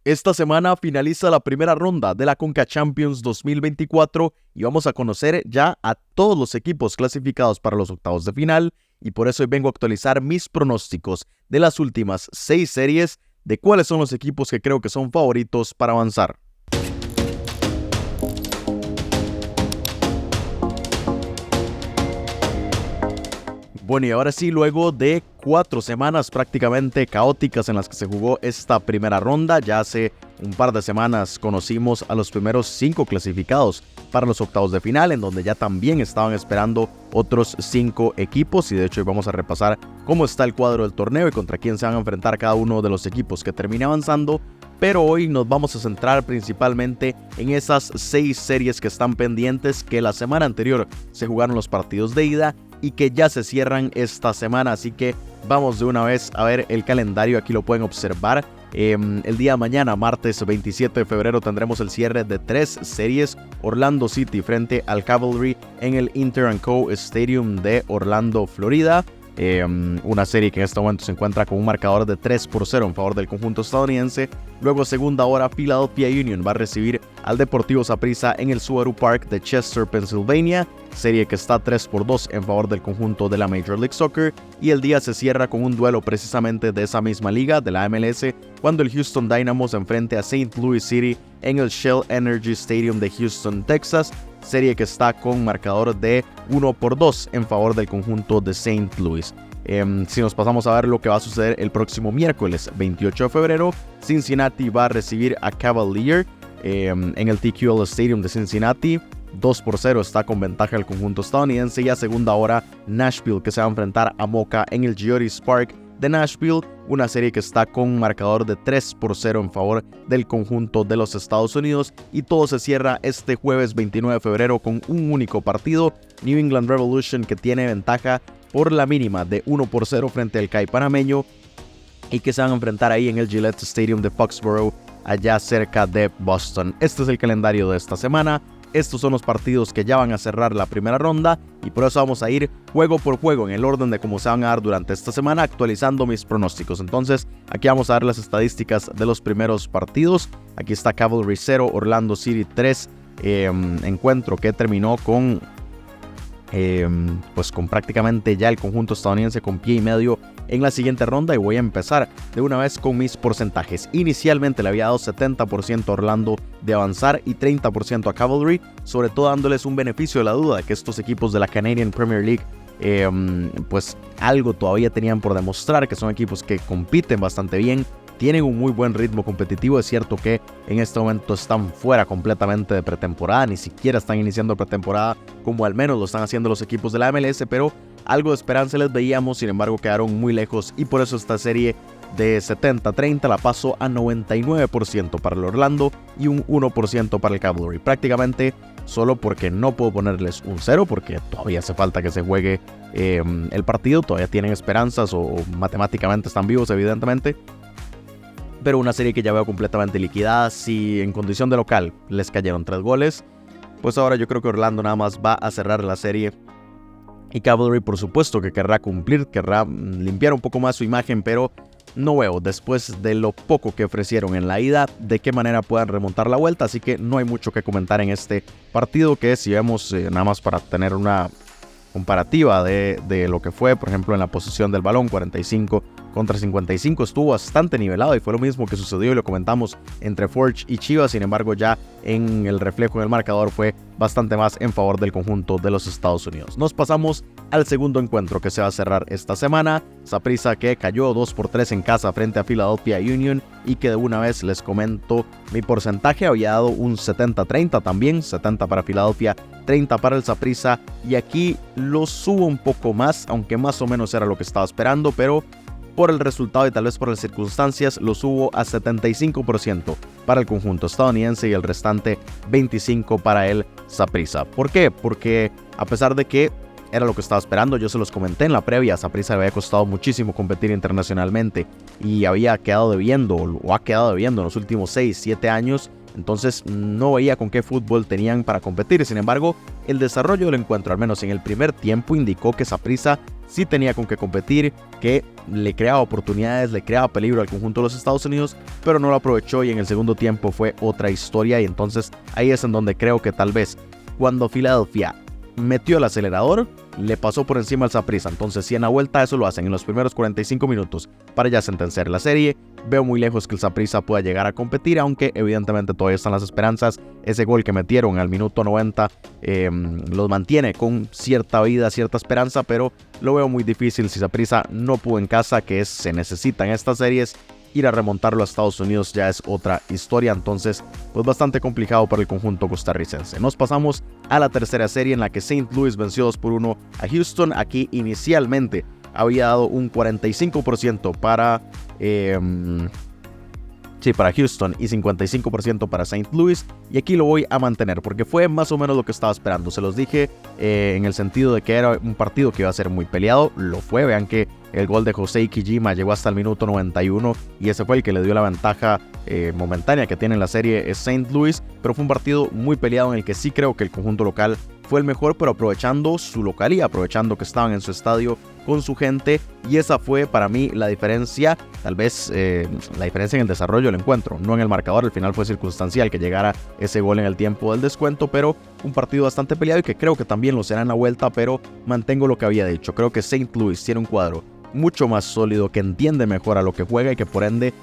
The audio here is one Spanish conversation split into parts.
Esta semana finaliza la primera ronda de la Conca Champions 2024 y vamos a conocer ya a todos los equipos clasificados para los octavos de final, y por eso hoy vengo a actualizar mis pronósticos de las últimas 6 series de cuáles son los equipos que creo que son favoritos para avanzar. Bueno, y ahora sí, luego de 4 semanas prácticamente caóticas en las que se jugó esta primera ronda, ya hace un par de semanas conocimos a los primeros 5 clasificados para los octavos de final, en donde ya también estaban esperando otros 5 equipos, y de hecho hoy vamos a repasar cómo está el cuadro del torneo y contra quién se van a enfrentar cada uno de los equipos que termine avanzando. Pero hoy nos vamos a centrar principalmente en esas 6 series que están pendientes, que la semana anterior se jugaron los partidos de ida y que ya se cierran esta semana, así que vamos de una vez a ver el calendario. Aquí lo pueden observar. El día de mañana, martes 27 de febrero, tendremos el cierre de 3 series. Orlando City frente al Cavalry en el Inter & Co Stadium de Orlando, Florida. Una serie que en este momento se encuentra con un marcador de 3-0 en favor del conjunto estadounidense. Luego, segunda hora, Philadelphia Union va a recibir al Deportivo Saprissa en el Subaru Park de Chester, Pennsylvania. Serie que está 3-2 en favor del conjunto de la Major League Soccer. Y el día se cierra con un duelo precisamente de esa misma liga, de la MLS, cuando el Houston Dynamo se enfrente a St. Louis City en el Shell Energy Stadium de Houston, Texas. Serie que está con marcador de 1-2 en favor del conjunto de St. Louis. Si nos pasamos a ver lo que va a suceder el próximo miércoles 28 de febrero, Cincinnati va a recibir a Cavalier en el TQL Stadium de Cincinnati. 2-0 está con ventaja el conjunto estadounidense. Y a segunda hora, Nashville, que se va a enfrentar a Moca en el Geodis Park de Nashville, una serie que está con marcador de 3-0 en favor del conjunto de los Estados Unidos. Y todo se cierra este jueves 29 de febrero con un único partido, New England Revolution, que tiene ventaja por la mínima de 1-0 frente al CAI panameño, y que se van a enfrentar ahí en el Gillette Stadium de Foxborough, allá cerca de Boston. Este es el calendario de esta semana. Estos son los partidos que ya van a cerrar la primera ronda, y por eso vamos a ir juego por juego en el orden de cómo se van a dar durante esta semana, actualizando mis pronósticos. Entonces, aquí vamos a ver las estadísticas de los primeros partidos. Aquí está Cavalry 0, Orlando City 3, encuentro que terminó con prácticamente ya el conjunto estadounidense con pie y medio en la siguiente ronda. Y voy a empezar de una vez con mis porcentajes. Inicialmente le había dado 70% a Orlando de avanzar y 30% a Cavalry, sobre todo dándoles un beneficio de la duda de que estos equipos de la Canadian Premier League algo todavía tenían por demostrar, que son equipos que compiten bastante bien, tienen un muy buen ritmo competitivo. Es cierto que en este momento están fuera completamente de pretemporada, ni siquiera están iniciando pretemporada como al menos lo están haciendo los equipos de la MLS, pero algo de esperanza les veíamos. Sin embargo, quedaron muy lejos, y por eso esta serie de 70-30 la paso a 99% para el Orlando y un 1% para el Cavalry. Prácticamente solo porque no puedo ponerles un 0, porque todavía hace falta que se juegue el partido, todavía tienen esperanzas o matemáticamente están vivos, evidentemente. Pero una serie que ya veo completamente liquidada. Si en condición de local les cayeron 3 goles, pues ahora yo creo que Orlando nada más va a cerrar la serie. Y Cavalry, por supuesto, que querrá cumplir, querrá limpiar un poco más su imagen, pero no veo, después de lo poco que ofrecieron en la ida, de qué manera puedan remontar la vuelta. Así que no hay mucho que comentar en este partido, que si vemos nada más para tener una comparativa de lo que fue, por ejemplo, en la posesión del balón, 45 contra 55, estuvo bastante nivelado, y fue lo mismo que sucedió y lo comentamos entre Forge y Chivas. Sin embargo, ya en el reflejo en el marcador fue bastante más en favor del conjunto de los Estados Unidos. Nos pasamos al segundo encuentro que se va a cerrar esta semana. Saprissa, que cayó 2-3 en casa frente a Philadelphia Union, y que de una vez les comento mi porcentaje. Había dado un 70-30 también, 70 para Philadelphia, 30 para el Saprissa, y aquí lo subo un poco más, aunque más o menos era lo que estaba esperando, pero por el resultado y tal vez por las circunstancias lo subo a 75% para el conjunto estadounidense y el restante 25% para el Saprissa. ¿Por qué? Porque a pesar de que era lo que estaba esperando, yo se los comenté en la previa, a Saprissa le había costado muchísimo competir internacionalmente y había quedado debiendo, o ha quedado debiendo en los últimos 6-7 años, entonces no veía con qué fútbol tenían para competir. Sin embargo, el desarrollo del encuentro, al menos en el primer tiempo, indicó que Saprissa sí tenía con qué competir, que le creaba oportunidades, le creaba peligro al conjunto de los Estados Unidos, pero no lo aprovechó, y en el segundo tiempo fue otra historia. Y entonces ahí es en donde creo que tal vez cuando Filadelfia metió el acelerador, le pasó por encima al Saprissa. Entonces, si en la vuelta eso lo hacen en los primeros 45 minutos para ya sentenciar la serie, veo muy lejos que el Saprissa pueda llegar a competir, aunque evidentemente todavía están las esperanzas. Ese gol que metieron al minuto 90 los mantiene con cierta vida, cierta esperanza, pero lo veo muy difícil si Saprissa no pudo en casa, que se necesita en estas series. Ir a remontarlo a Estados Unidos ya es otra historia, entonces pues bastante complicado para el conjunto costarricense. Nos pasamos a la tercera serie, en la que St. Louis venció 2-1 a Houston. Aquí inicialmente había dado un 45% para Houston y 55% para St. Louis, y aquí lo voy a mantener porque fue más o menos lo que estaba esperando. Se los dije en el sentido de que era un partido que iba a ser muy peleado. Lo fue. Vean que el gol de José Kijima llegó hasta el minuto 91 y ese fue el que le dio la ventaja momentánea que tiene en la serie St. Louis, pero fue un partido muy peleado en el que sí creo que el conjunto local fue el mejor, pero aprovechando su localía, aprovechando que estaban en su estadio con su gente, y esa fue para mí la diferencia, tal vez la diferencia en el desarrollo del encuentro, no en el marcador. Al final fue circunstancial que llegara ese gol en el tiempo del descuento, pero un partido bastante peleado y que creo que también lo será en la vuelta, pero mantengo lo que había dicho. Creo que St. Louis tiene un cuadro mucho más sólido, que entiende mejor a lo que juega y que por ende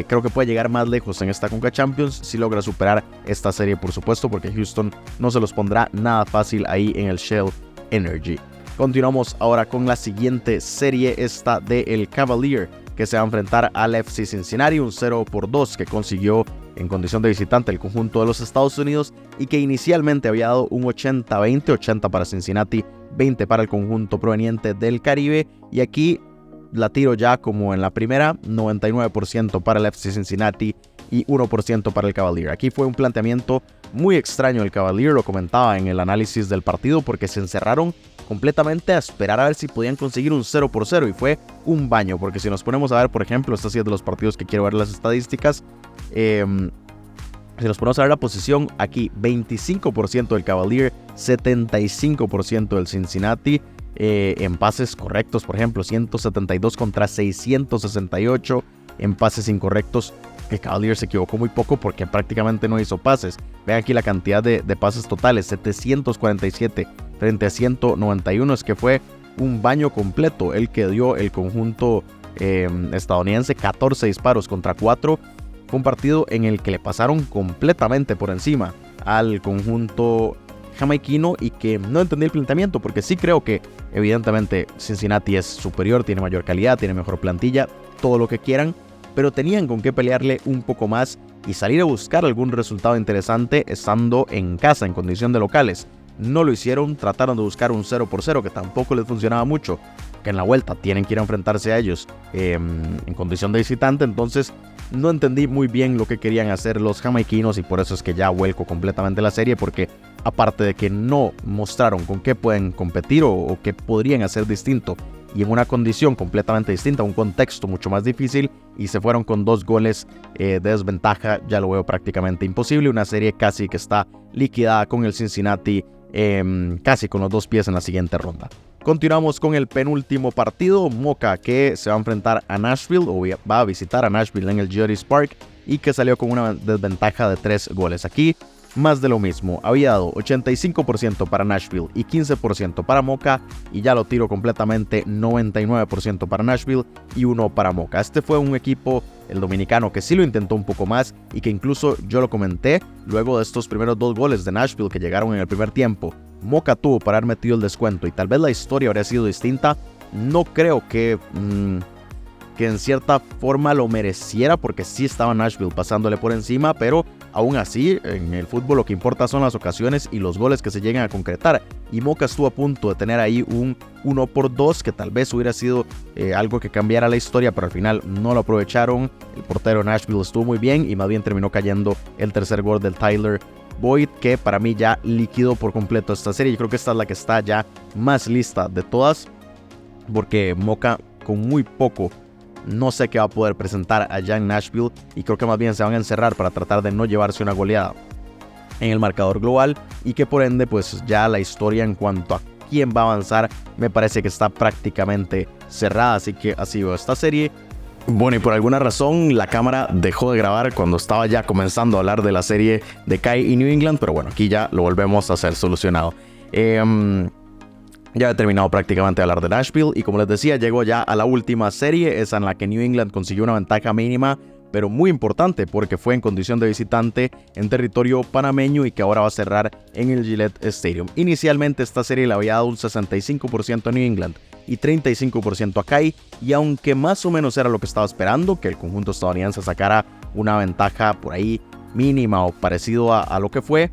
creo que puede llegar más lejos en esta Conca Champions si logra superar esta serie, por supuesto, porque Houston no se los pondrá nada fácil ahí en el Shell Energy. Continuamos ahora con la siguiente serie, esta de el Cavalier, que se va a enfrentar al FC Cincinnati, un 0-2 que consiguió en condición de visitante el conjunto de los Estados Unidos, y que inicialmente había dado un 80-20, 80 para Cincinnati, 20 para el conjunto proveniente del Caribe. Y aquí la tiro ya como en la primera, 99% para el FC Cincinnati y 1% para el Cavalier. Aquí fue un planteamiento muy extraño el Cavalier, lo comentaba en el análisis del partido, porque se encerraron completamente a esperar a ver si podían conseguir un 0-0, y fue un baño, porque si nos ponemos a ver, por ejemplo, esta sí es de los partidos que quiero ver las estadísticas, si nos ponemos a ver la posición, aquí 25% del Cavalier, 75% del Cincinnati. En pases correctos, por ejemplo, 172 contra 668. En pases incorrectos, el Cavalier se equivocó muy poco porque prácticamente no hizo pases. Vean aquí la cantidad de pases totales, 747 frente a 191. Es que fue un baño completo el que dio el conjunto estadounidense, 14 disparos contra 4. Fue un partido en el que le pasaron completamente por encima al conjunto jamaiquino, y que no entendí el planteamiento, porque sí creo que evidentemente Cincinnati es superior, tiene mayor calidad, tiene mejor plantilla, todo lo que quieran, pero tenían con qué pelearle un poco más y salir a buscar algún resultado interesante estando en casa, en condición de locales. No lo hicieron, trataron de buscar un 0-0 que tampoco les funcionaba mucho, que en la vuelta tienen que ir a enfrentarse a ellos en condición de visitante. Entonces no entendí muy bien lo que querían hacer los jamaiquinos, y por eso es que ya vuelco completamente la serie, porque aparte de que no mostraron con qué pueden competir o qué podrían hacer distinto, y en una condición completamente distinta, un contexto mucho más difícil, y se fueron con 2 goles de desventaja, ya lo veo prácticamente imposible. Una serie casi que está liquidada con el Cincinnati casi con los 2 pies en la siguiente ronda. Continuamos con el penúltimo partido, Moca, que se va a enfrentar a Nashville, o va a visitar a Nashville en el Geodis Park, y que salió con una desventaja de 3 goles. Aquí más de lo mismo, había dado 85% para Nashville y 15% para Moca, y ya lo tiro completamente, 99% para Nashville y 1 para Moca. Este fue un equipo, el dominicano, que sí lo intentó un poco más, y que incluso yo lo comenté luego de estos primeros 2 goles de Nashville que llegaron en el primer tiempo. Moca tuvo para haber metido el descuento y tal vez la historia habría sido distinta. No creo que en cierta forma lo mereciera, porque sí estaba Nashville pasándole por encima, pero aún así en el fútbol lo que importa son las ocasiones y los goles que se llegan a concretar, y Moca estuvo a punto de tener ahí un 1-2 que tal vez hubiera sido algo que cambiara la historia, pero al final no lo aprovecharon. El portero Nashville estuvo muy bien y más bien terminó cayendo el tercer gol del Tyler Boyd, que para mí ya liquidó por completo esta serie. Yo creo que esta es la que está ya más lista de todas, porque Moca con muy poco no sé qué va a poder presentar allá en Nashville y creo que más bien se van a encerrar para tratar de no llevarse una goleada en el marcador global y que por ende pues ya la historia en cuanto a quién va a avanzar me parece que está prácticamente cerrada, así que así veo esta serie. Bueno, y por alguna razón la cámara dejó de grabar cuando estaba ya comenzando a hablar de la serie de Kai y New England, pero bueno, aquí ya lo volvemos a hacer solucionado. Ya he terminado prácticamente de hablar de Nashville y como les decía, llegó ya a la última serie, esa en la que New England consiguió una ventaja mínima, pero muy importante porque fue en condición de visitante en territorio panameño y que ahora va a cerrar en el Gillette Stadium. Inicialmente esta serie le había dado un 65% a New England y 35% a Kai, y aunque más o menos era lo que estaba esperando, que el conjunto estadounidense sacara una ventaja por ahí mínima o parecido a lo que fue,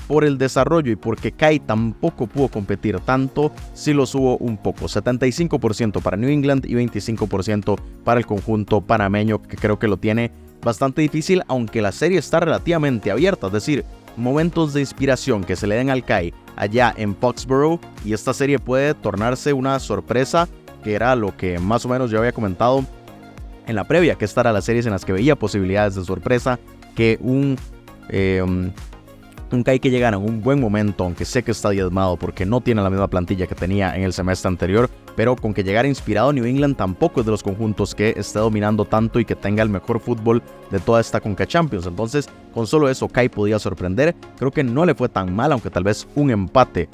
por el desarrollo y porque Kai tampoco pudo competir tanto, sí lo subo un poco, 75% para New England y 25% para el conjunto panameño, que creo que lo tiene bastante difícil, aunque la serie está relativamente abierta, es decir, momentos de inspiración que se le den al Kai allá en Foxborough y esta serie puede tornarse una sorpresa, que era lo que más o menos yo había comentado en la previa, que esta era las series en las que veía posibilidades de sorpresa, que un Kai que llegara en un buen momento, aunque sé que está diezmado porque no tiene la misma plantilla que tenía en el semestre anterior, pero con que llegara inspirado. New England tampoco es de los conjuntos que esté dominando tanto y que tenga el mejor fútbol de toda esta Conca Champions, entonces con solo eso Kai podía sorprender. Creo que no le fue tan mal, aunque tal vez un empate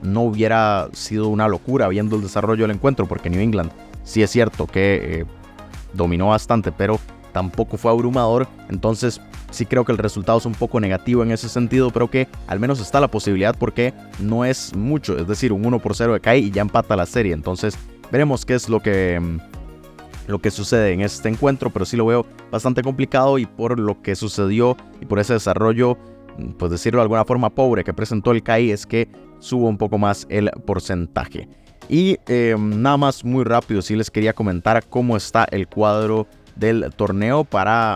no hubiera sido una locura viendo el desarrollo del encuentro, porque New England sí es cierto que dominó bastante, pero tampoco fue abrumador, entonces sí creo que el resultado es un poco negativo en ese sentido, pero que al menos está la posibilidad porque no es mucho, es decir, un 1-0 de Kai y ya empata la serie, entonces veremos qué es lo que sucede en este encuentro, pero sí lo veo bastante complicado y por lo que sucedió y por ese desarrollo, pues decirlo de alguna forma pobre que presentó el Kai, es que subo un poco más el porcentaje. Y nada más muy rápido, sí les quería comentar cómo está el cuadro del torneo para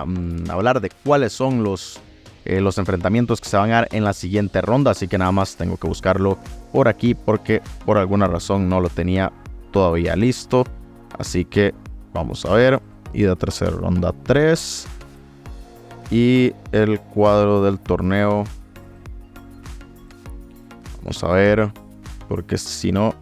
hablar de cuáles son los enfrentamientos que se van a dar en la siguiente ronda, así que nada más tengo que buscarlo por aquí porque por alguna razón no lo tenía todavía listo, así que vamos a ver. Y de tercera ronda 3 y el cuadro del torneo, vamos a ver porque si no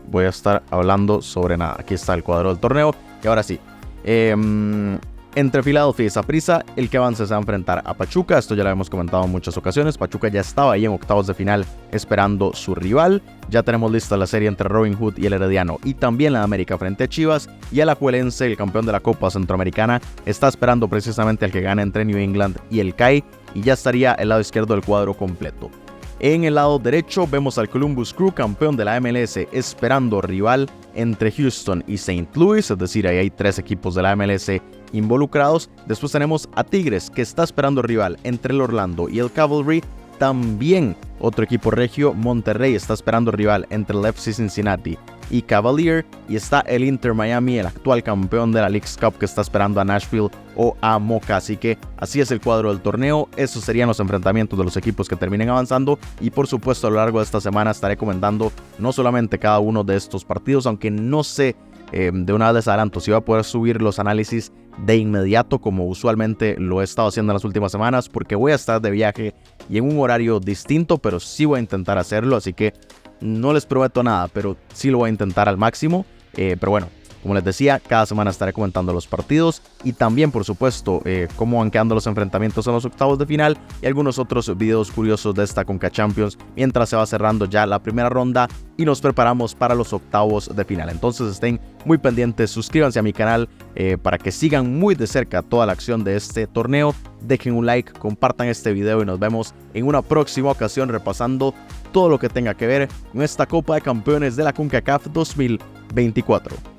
voy a estar hablando sobre nada. Aquí está el cuadro del torneo y ahora sí. Entre Philadelphia y Saprissa, el que avance se va a enfrentar a Pachuca. Esto ya lo hemos comentado en muchas ocasiones. Pachuca ya estaba ahí en octavos de final esperando su rival. Ya tenemos lista la serie entre Robin Hood y el Herediano, y también la de América frente a Chivas. Y el Alajuelense, el campeón de la Copa Centroamericana, está esperando precisamente al que gane entre New England y el CAI, y ya estaría el lado izquierdo del cuadro completo. En el lado derecho vemos al Columbus Crew, campeón de la MLS, esperando rival entre Houston y St. Louis, es decir, ahí hay 3 equipos de la MLS involucrados. Después tenemos a Tigres, que está esperando rival entre el Orlando y el Cavalry. También otro equipo regio, Monterrey, está esperando rival entre el FC Cincinnati y Cavalier. Y está el Inter Miami, el actual campeón de la Leagues Cup, que está esperando a Nashville o a Moca. Así que así es el cuadro del torneo. Esos serían los enfrentamientos de los equipos que terminen avanzando. Y por supuesto a lo largo de esta semana estaré comentando no solamente cada uno de estos partidos, aunque no sé de una vez les adelanto si voy a poder subir los análisis de inmediato como usualmente lo he estado haciendo en las últimas semanas, porque voy a estar de viaje y en un horario distinto, pero sí voy a intentar hacerlo, así que no les prometo nada, pero sí lo voy a intentar al máximo. Pero bueno, como les decía, cada semana estaré comentando los partidos y también, por supuesto, cómo van quedando los enfrentamientos en los octavos de final y algunos otros videos curiosos de esta Conca Champions mientras se va cerrando ya la primera ronda y nos preparamos para los octavos de final. Entonces estén muy pendientes, suscríbanse a mi canal para que sigan muy de cerca toda la acción de este torneo. Dejen un like, compartan este video y nos vemos en una próxima ocasión repasando todo lo que tenga que ver con esta Copa de Campeones de la CONCACAF 2024.